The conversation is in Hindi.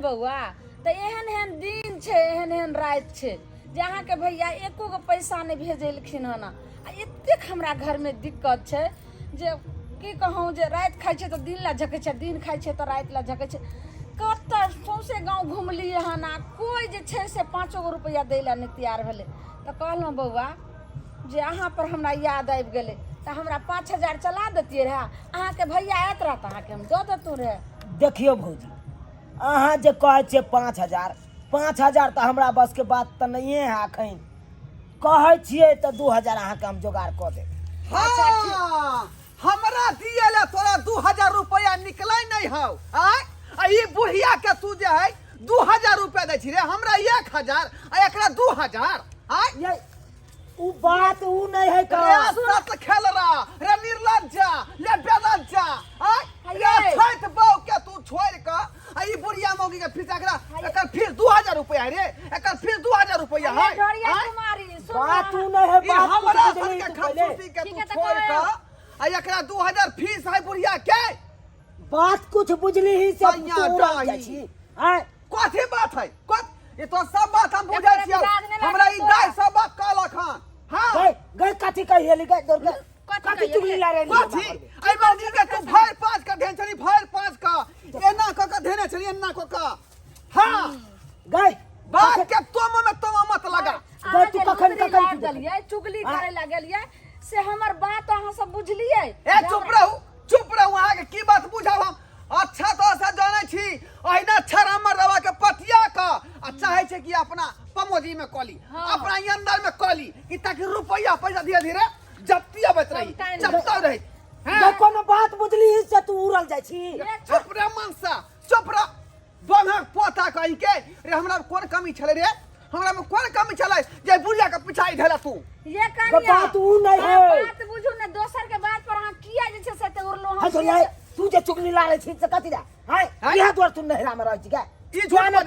बउआ तो एहन एहन दिन छे एहन एहन रात छे जे अहाँ के भैया एको गो पैसा नहीं भेजलखिन हन आ एतेक हमरा घर में दिक्कत छे जे की कहूँ जे रात खाइ छे तो दिन ला झकै छे दिन खाइ छे तो रात ला झकै छे कत सौंसे गाँव घुमलिए हन आ कोई जे छे से 5 गो रुपया दै ला नहीं तैयार भेले तो कहलहुँ बउआ जे अहाँ पर हमरा याद आबि गेले तो हमरा 5000 चला देतिए रहे अहाँ के भैया आयत रहा तो अहाँ के हम दे देतू रहे। देखियो भौजी अहाँ जे कहै छियै 5000 तो हमरा बस के बात तो नहीं है अखन कहै छियै तो 2000 अहाँ के हम जोगाड़ कऽ देब। हाँ हमरा दिए ले तोरा 2000 रुपया निकलै नहीं हौ आ ई बुढ़िया के तू जे है 2000 रुपया दै छी रे हमरा 1000 आ एकरा 2000 ये उ बात उ नहीं है का सत खेल रहा रे निर्लज्जा ले बेलज्जा ये छैत बाऊ के तू छोड़ के आ ई बुढ़िया मौगी के फिर एकरा एकर फिर 2000 रुपया रे एकर फिर 2000 रुपया है ढोरिया कुमारी बात उ नहीं है ई बात हमरा कुछ सन नहीं के है तू पहले खसूसी के तू छोड़ के आ एकरा 2000 फीस है बुढ़िया के बात कुछ बुझली ही सब सैया तू उड़ा डाही। जाइ छी हैं कथी बात है ये तो सब बात हम बुझै छियै हमरा ई दाई सब बात कहलक हन हां गए कथी कहिए लिखे दौड़ के कथी चुगली ला रे कथी आई मर्जी के तू भर 5 का धेन छली भर 5 का एना क के धेने छली एना क के हां गए बात के तुम में तुम मत लगा गए तू कखन कखन गेलिए चुगली करे ला गेलिए से हमर बात अहाँ सब बुझलिए ए चुप रहू अहाँ के की बात बुझाव हम अच्छा तो से जानै छी अहिना छरा मरवा के पटिया का आ चाहे छै कि अपना पमोजी में कली अपना अंदर में कली कि ताकि रुपया पैसा धीरे धीरे जप्ती आवत रही जप्ता रही गए कोनो बात बुझली ही से तू उड़ल जाइ छी चुप रे मनसा चुप रह बंधक पोता कहि के रे हमरा कोन कमी छले रे हमरा में कोन कमी छले जे बुढ़िया के पिछाई धैला तू ये कनिया बात उ नहीं है बात बुझू ने दोसर के बात पर अहाँ किया जे छै से ते उड़लो हां तो तू जे चुगली ला रे छी से कथी दा हैं यहां तोर तू नहरा में रह छी का ई झूठ